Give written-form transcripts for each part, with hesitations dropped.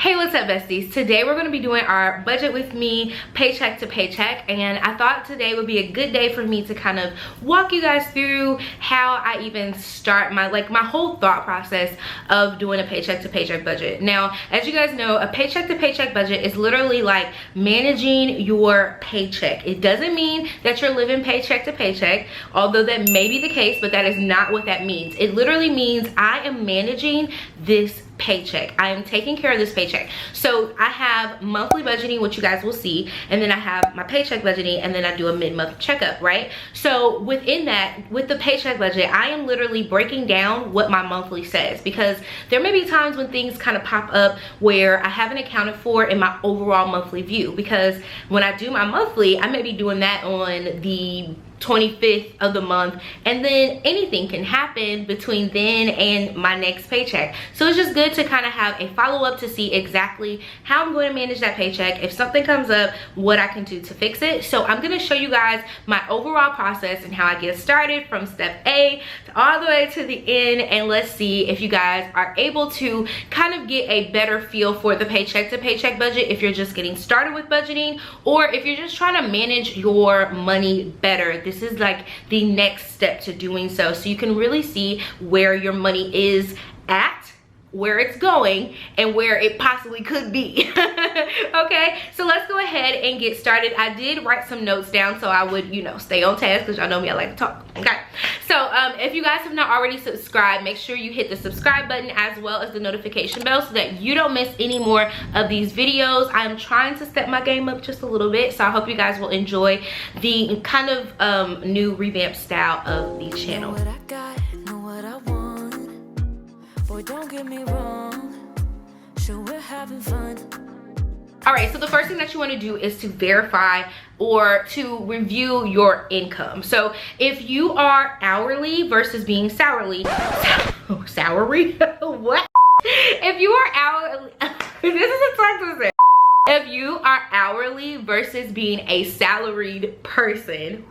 Hey, what's up, besties? Today we're going to be doing our budget with me, paycheck to paycheck, and I thought today would be a good day for me to kind of walk you guys through how I even start my whole thought process of doing a paycheck to paycheck budget. Now, as you guys know, a paycheck to paycheck budget is literally like managing your paycheck. It doesn't mean that you're living paycheck to paycheck, although that may be the case, but that is not what that means. It literally means I am managing this paycheck. I am taking care of this paycheck. So I have monthly budgeting, which you guys will see, and then I have my paycheck budgeting, and then I do a mid-month checkup, right? So within that, with the paycheck budget, I am literally breaking down what my monthly says, because there may be times when things kind of pop up where I haven't accounted for in my overall monthly view, because when I do my monthly, I may be doing that on the 25th of the month, and then anything can happen between then and my next paycheck. So it's just good to kind of have a follow-up to see exactly how I'm going to manage that paycheck. If something comes up, what I can do to fix it. So I'm going to show you guys my overall process and how I get started from step A to all the way to the end, and let's see if you guys are able to kind of get a better feel for the paycheck to paycheck budget if you're just getting started with budgeting, or if you're just trying to manage your money better. This is like the next step to doing so you can really see where your money is at, where it's going, and where it possibly could be. Okay, so let's go ahead and get started. I did write some notes down so I would, you know, stay on task, because y'all know me, I like to talk. Okay, so if you guys have not already subscribed, make sure you hit the subscribe button as well as the notification bell so that you don't miss any more of these videos. I'm trying to step my game up just a little bit, so I hope you guys will enjoy the kind of new revamped style of the channel. Know what I got, know what I want. Boy, don't get me wrong, sure we're having fun. All right, so the first thing that you want to do is to verify or to review your income. So if you are hourly versus being salary, what? If you are hourly, this is a tongue twister. If you are hourly versus being a salaried person,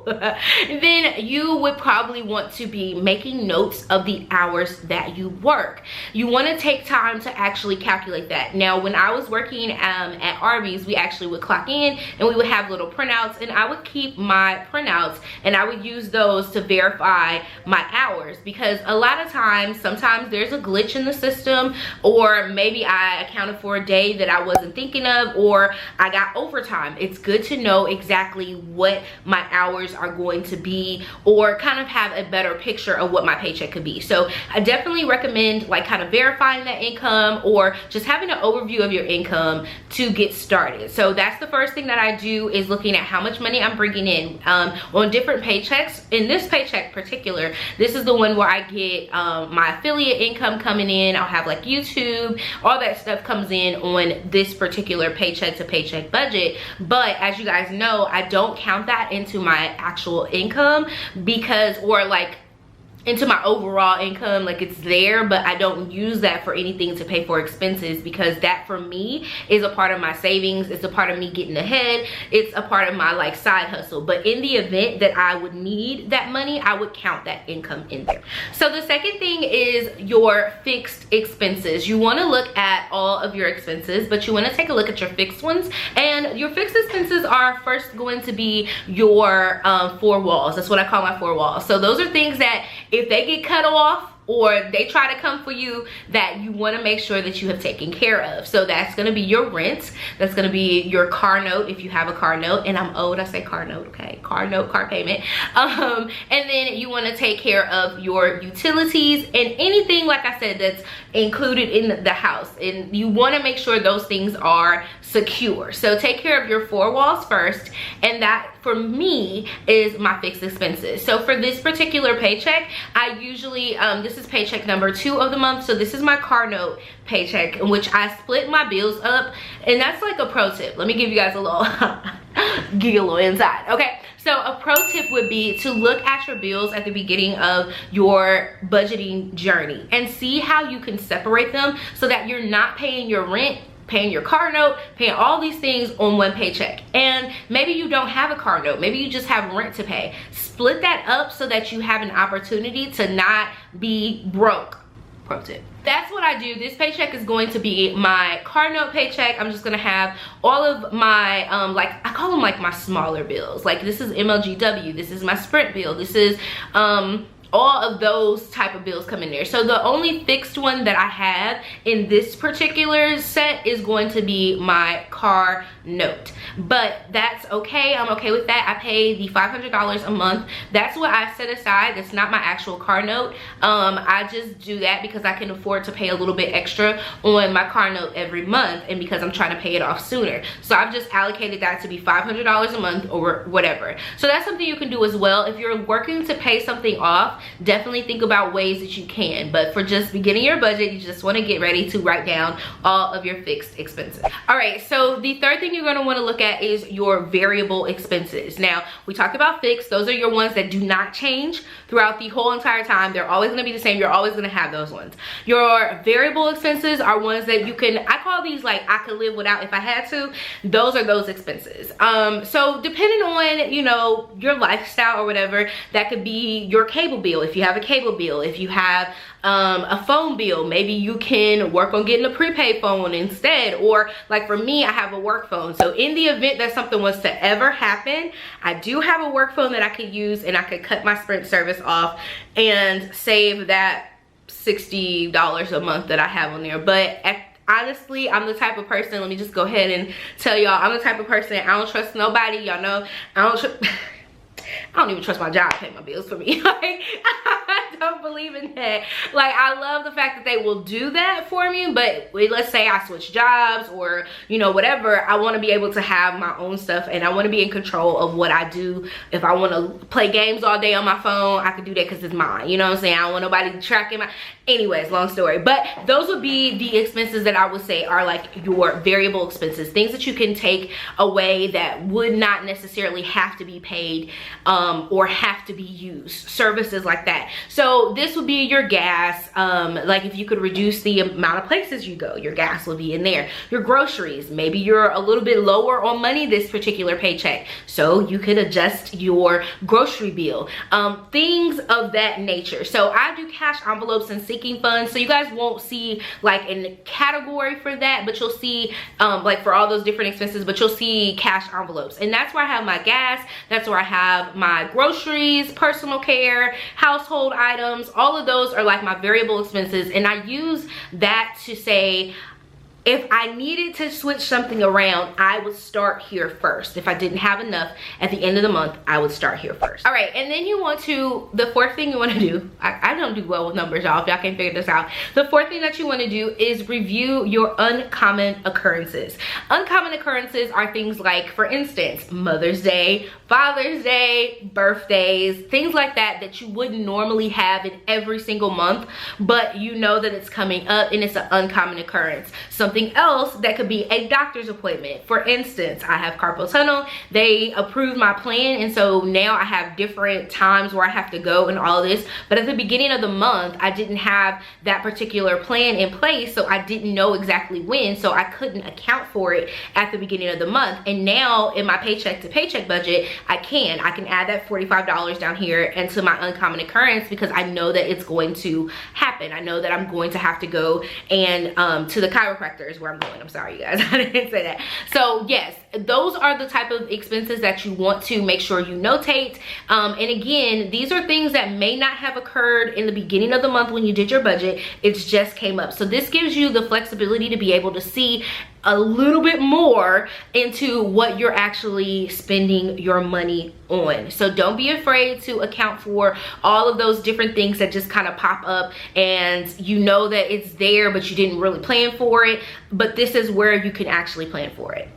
then you would probably want to be making notes of the hours that you work. You want to take time to actually calculate that. Now, when I was working at Arby's, we actually would clock in and we would have little printouts, and I would keep my printouts and I would use those to verify my hours, because a lot of times, sometimes there's a glitch in the system, or maybe I accounted for a day that I wasn't thinking of, or I got overtime. It's good to know exactly what my hours are going to be, or kind of have a better picture of what my paycheck could be. So I definitely recommend like kind of verifying that income, or just having an overview of your income to get started. So that's the first thing that I do, is looking at how much money I'm bringing in on different paychecks. In this paycheck particular, this is the one where I get my affiliate income coming in. I'll have like YouTube, all that stuff comes in on this particular paycheck to paycheck budget. But as you guys know, I don't count that into my actual income, because, or like into my overall income, like it's there, but I don't use that for anything to pay for expenses, because that for me is a part of my savings. It's a part of me getting ahead. It's a part of my like side hustle. But in the event that I would need that money, I would count that income in there. So the second thing is your fixed expenses. You want to look at all of your expenses, but you want to take a look at your fixed ones. And your fixed expenses are first going to be your four walls. That's what I call my four walls. So those are things that if they get cut off, or they try to come for you, that you want to make sure that you have taken care of. So that's going to be your rent. That's going to be your car note if you have a car note. And I'm old, I say car note, okay? Car note, car payment. And then you want to take care of your utilities and anything, like I said, that's included in the house. And you want to make sure those things are secure. So take care of your four walls first. And that, for me, is my fixed expenses. So for this particular paycheck, I usually, this is paycheck number 2 of the month. So this is my car note paycheck, in which I split my bills up. And that's like a pro tip. Let me give you guys a little giggle inside. Okay, so a pro tip would be to look at your bills at the beginning of your budgeting journey and see how you can separate them, so that you're not paying your rent, paying your car note, paying all these things on one paycheck. And maybe you don't have a car note, maybe you just have rent to pay. Split that up so that you have an opportunity to not be broke. Pro tip. That's what I do. This paycheck is going to be my car note paycheck. I'm just gonna have all of my like, I call them like my smaller bills. Like this is MLGW, this is my Sprint bill, this is all of those type of bills come in there. So the only fixed one that I have in this particular set is going to be my car note, but that's okay. I'm okay with that. I pay the $500 a month. That's what I set aside. That's not my actual car note. I just do that because I can afford to pay a little bit extra on my car note every month, and because I'm trying to pay it off sooner. So I've just allocated that to be $500 a month or whatever. So that's something you can do as well. If you're working to pay something off, definitely think about ways that you can, but for just beginning your budget, you just want to get ready to write down all of your fixed expenses. All right, so the third thing you're going to want to look at is your variable expenses. Now, we talked about fixed. Those are your ones that do not change throughout the whole entire time. They're always going to be the same. You're always going to have those ones. Your variable expenses are ones that you can, I call these like I could live without if I had to. Those are those expenses. So depending on, you know, your lifestyle or whatever, that could be your cable bill. If you have a cable bill, if you have a phone bill, maybe you can work on getting a prepaid phone instead. Or like for me, I have a work phone. So in the event that something was to ever happen, I do have a work phone that I could use, and I could cut my Sprint service off and save that $60 a month that I have on there. But honestly, I'm the type of person, let me just go ahead and tell y'all, I'm the type of person, I don't trust nobody. Y'all know I don't even trust my job to pay my bills for me. Like, I don't believe in that. Like, I love the fact that they will do that for me, but let's say I switch jobs or, you know, whatever, I want to be able to have my own stuff, and I want to be in control of what I do. If I want to play games all day on my phone, I can do that because it's mine. You know what I'm saying? I don't want nobody tracking my... Anyways, long story. But those would be the expenses that I would say are like your variable expenses. Things that you can take away that would not necessarily have to be paid or have to be used. Services like that. So this would be your gas. Like if you could reduce the amount of places you go, your gas will be in there. Your groceries. Maybe you're a little bit lower on money this particular paycheck, so you could adjust your grocery bill. Things of that nature. So I do cash envelopes and sinking funds, so you guys won't see like a category for that, but you'll see like for all those different expenses, but you'll see cash envelopes, and that's where I have my gas, that's where I have my groceries, personal care, household items. All of those are like my variable expenses, and I use that to say, if I needed to switch something around, I would start here first. If I didn't have enough at the end of the month, I would start here first. All right, and then you want to, the fourth thing you want to do, I don't do well with numbers, y'all, if y'all can figure this out. The fourth thing that you want to do is review your uncommon occurrences. Uncommon occurrences are things like, for instance, Mother's Day, Father's Day, birthdays, things like that that you wouldn't normally have in every single month, but you know that it's coming up and it's an uncommon occurrence. Something else that could be a doctor's appointment. For instance, I have carpal tunnel. They approved my plan, and so now I have different times where I have to go and all this. But at the beginning of the month, I didn't have that particular plan in place, so I didn't know exactly when, so I couldn't account for it at the beginning of the month. And now in my paycheck to paycheck budget, I can add that $45 down here into my uncommon occurrence, because I know that it's going to happen. I know that I'm going to have to go and to the chiropractor is where I'm going. I'm sorry, you guys. I didn't say that. So yes, those are the type of expenses that you want to make sure you notate. And again, these are things that may not have occurred in the beginning of the month when you did your budget. It's just came up. So this gives you the flexibility to be able to see a little bit more into what you're actually spending your money on. So don't be afraid to account for all of those different things that just kind of pop up, and you know that it's there but you didn't really plan for it, but this is where you can actually plan for it.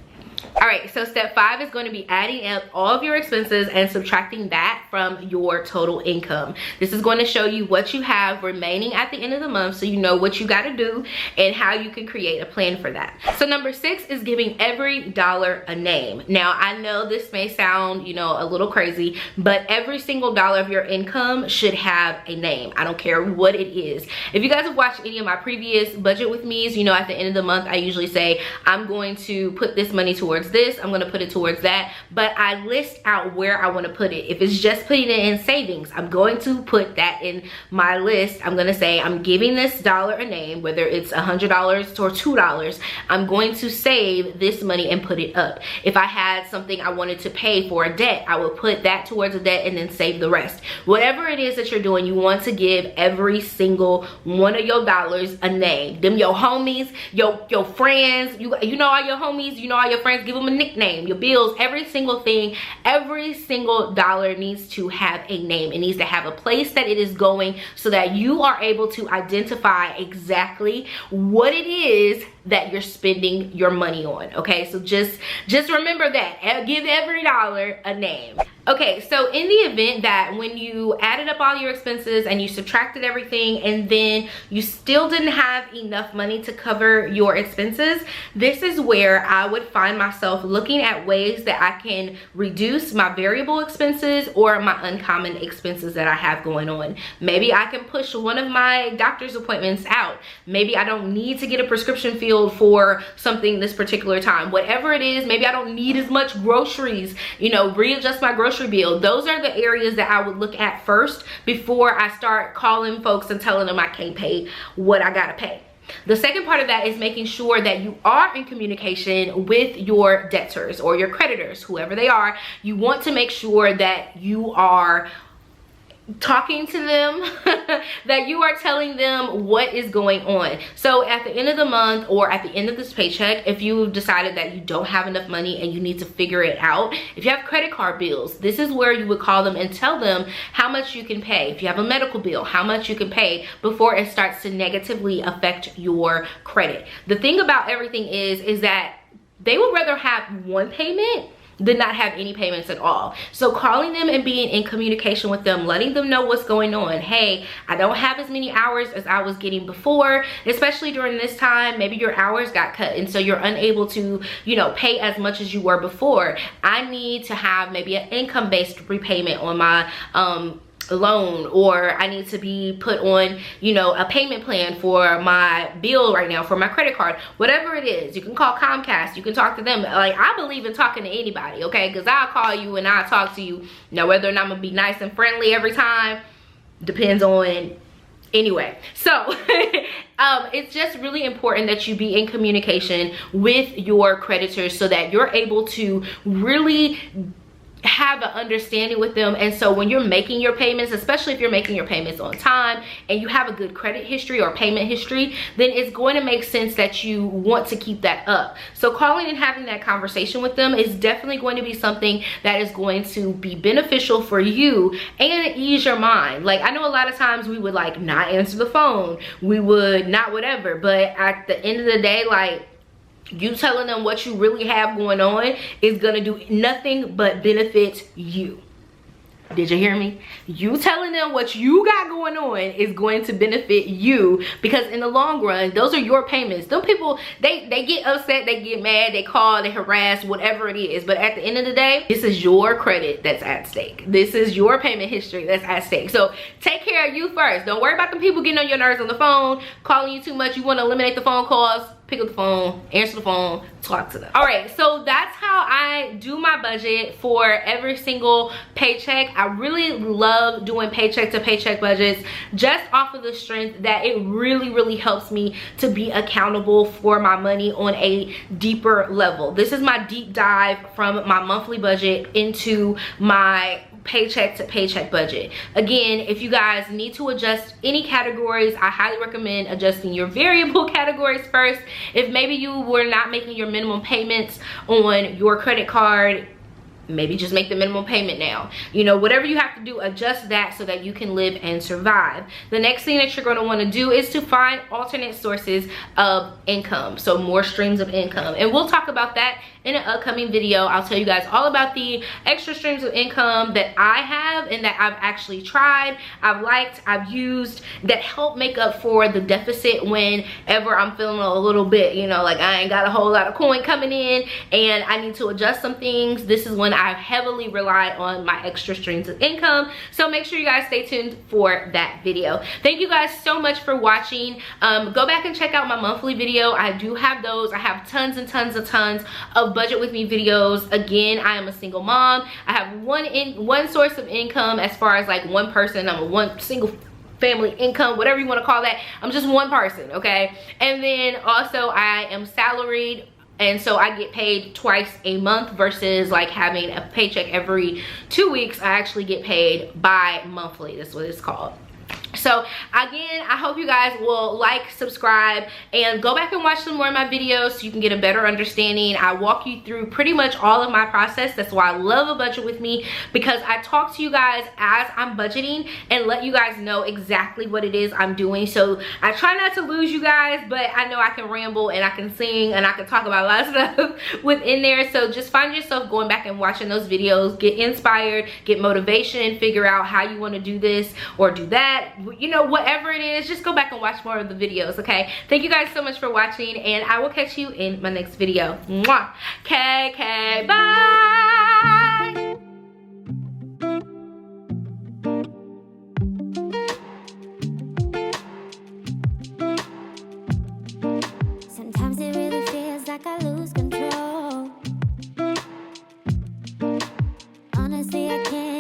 All right, so step 5 is going to be adding up all of your expenses and subtracting that from your total income. This is going to show you what you have remaining at the end of the month, so you know what you got to do and how you can create a plan for that. So number 6 is giving every dollar a name. Now, I know this may sound, you know, a little crazy, but every single dollar of your income should have a name. I don't care what it is. If you guys have watched any of my previous budget with me's, you know at the end of the month, I usually say, I'm going to put this money towards towards this, I'm gonna put it towards that, but I list out where I want to put it. If it's just putting it in savings, I'm going to put that in my list. I'm gonna say I'm giving this dollar a name, whether it's $100 or $2. I'm going to save this money and put it up. If I had something I wanted to pay for a debt, I would put that towards a debt and then save the rest. Whatever it is that you're doing, you want to give every single one of your dollars a name. Them your homies, your friends, you know all your homies, you know all your friends, give them a nickname. Your bills, every single thing, every single dollar needs to have a name. It needs to have a place that it is going so that you are able to identify exactly what it is that you're spending your money on. Okay, so just remember that. Give every dollar a name. Okay, so in the event that when you added up all your expenses and you subtracted everything and then you still didn't have enough money to cover your expenses, this is where I would find myself looking at ways that I can reduce my variable expenses or my uncommon expenses that I have going on. Maybe I can push one of my doctor's appointments out. Maybe I don't need to get a prescription filled for something this particular time. Whatever it is, maybe I don't need as much groceries, you know, readjust my grocery bill. Those are the areas that I would look at first before I start calling folks and telling them I can't pay what I gotta pay. The second part of that is making sure that you are in communication with your debtors or your creditors, whoever they are. You want to make sure that you are talking to them, that you are telling them what is going on. So at the end of the month or at the end of this paycheck, if you've decided that you don't have enough money and you need to figure it out, if you have credit card bills, this is where you would call them and tell them how much you can pay. If you have a medical bill, how much you can pay before it starts to negatively affect your credit. The thing about everything is that they would rather have one payment than not have any payments at all. So calling them and being in communication with them, letting them know what's going on. Hey, I don't have as many hours as I was getting before, especially during this time. Maybe your hours got cut and so you're unable to, you know, pay as much as you were before. I need to have maybe an income-based repayment on my loan, or I need to be put on, you know, a payment plan for my bill right now, for my credit card, whatever it is. You can call Comcast, you can talk to them. Like, I believe in talking to anybody, okay? Because I'll call you and I'll talk to you. Now, whether or not I'm gonna be nice and friendly every time depends on, anyway. So it's just really important that you be in communication with your creditors so that you're able to really have an understanding with them. And so when you're making your payments, especially if you're making your payments on time and you have a good credit history or payment history, then it's going to make sense that you want to keep that up. So calling and having that conversation with them is definitely going to be something that is going to be beneficial for you and ease your mind. Like, I know a lot of times we would like not answer the phone, we would not whatever, but at the end of the day, like, you telling them what you really have going on is gonna do nothing but benefit you. Did you hear me? You telling them what you got going on is going to benefit you, because in the long run, those are your payments. Them people, they get upset, they get mad, they call, they harass, whatever it is. But at the end of the day, this is your credit that's at stake. This is your payment history that's at stake. So take care of you first. Don't worry about the people getting on your nerves on the phone, calling you too much. You want to eliminate the phone calls. Pick up the phone, answer the phone, talk to them. All right, so that's how I do my budget for every single paycheck. I really love doing paycheck to paycheck budgets just off of the strength that it really helps me to be accountable for my money on a deeper level. This is my deep dive from my monthly budget into my paycheck to paycheck budget. Again, if you guys need to adjust any categories, I highly recommend adjusting your variable categories first. If maybe you were not making your minimum payments on your credit card, maybe just make the minimum payment now. You know, whatever you have to do, adjust that so that you can live and survive. The next thing that you're going to want to do is to find alternate sources of income, so more streams of income, and we'll talk about that in an upcoming video. I'll tell you guys all about the extra streams of income that I have and that I've actually tried, I've liked, I've used, that help make up for the deficit whenever I'm feeling a little bit, you know, like I ain't got a whole lot of coin coming in and I need to adjust some things. This is when I heavily rely on my extra streams of income. So make sure you guys stay tuned for that video. Thank you guys so much for watching. Go back and check out my monthly video. I do have those. I have tons and tons of budget with me videos. Again, I am a single mom. I have one source of income as far as like one person. I'm a one single family income, whatever you want to call that. I'm just one person, okay? And then also I am salaried, and so I get paid twice a month versus like having a paycheck every 2 weeks. I actually get paid bi-monthly. That's what it's called. So again, I hope you guys will like, subscribe, and go back and watch some more of my videos so you can get a better understanding. I walk you through pretty much all of my process. That's why I love A Budget With Me, because I talk to you guys as I'm budgeting and let you guys know exactly what it is I'm doing. So I try not to lose you guys, but I know I can ramble and I can sing and I can talk about a lot of stuff within there. So just find yourself going back and watching those videos, get inspired, get motivation, figure out how you want to do this or do that. You know, whatever it is, just go back and watch more of the videos, okay? Thank you guys so much for watching, and I will catch you in my next video. Mwah. Okay, bye. Sometimes it really feels like I lose control. Honestly, I can't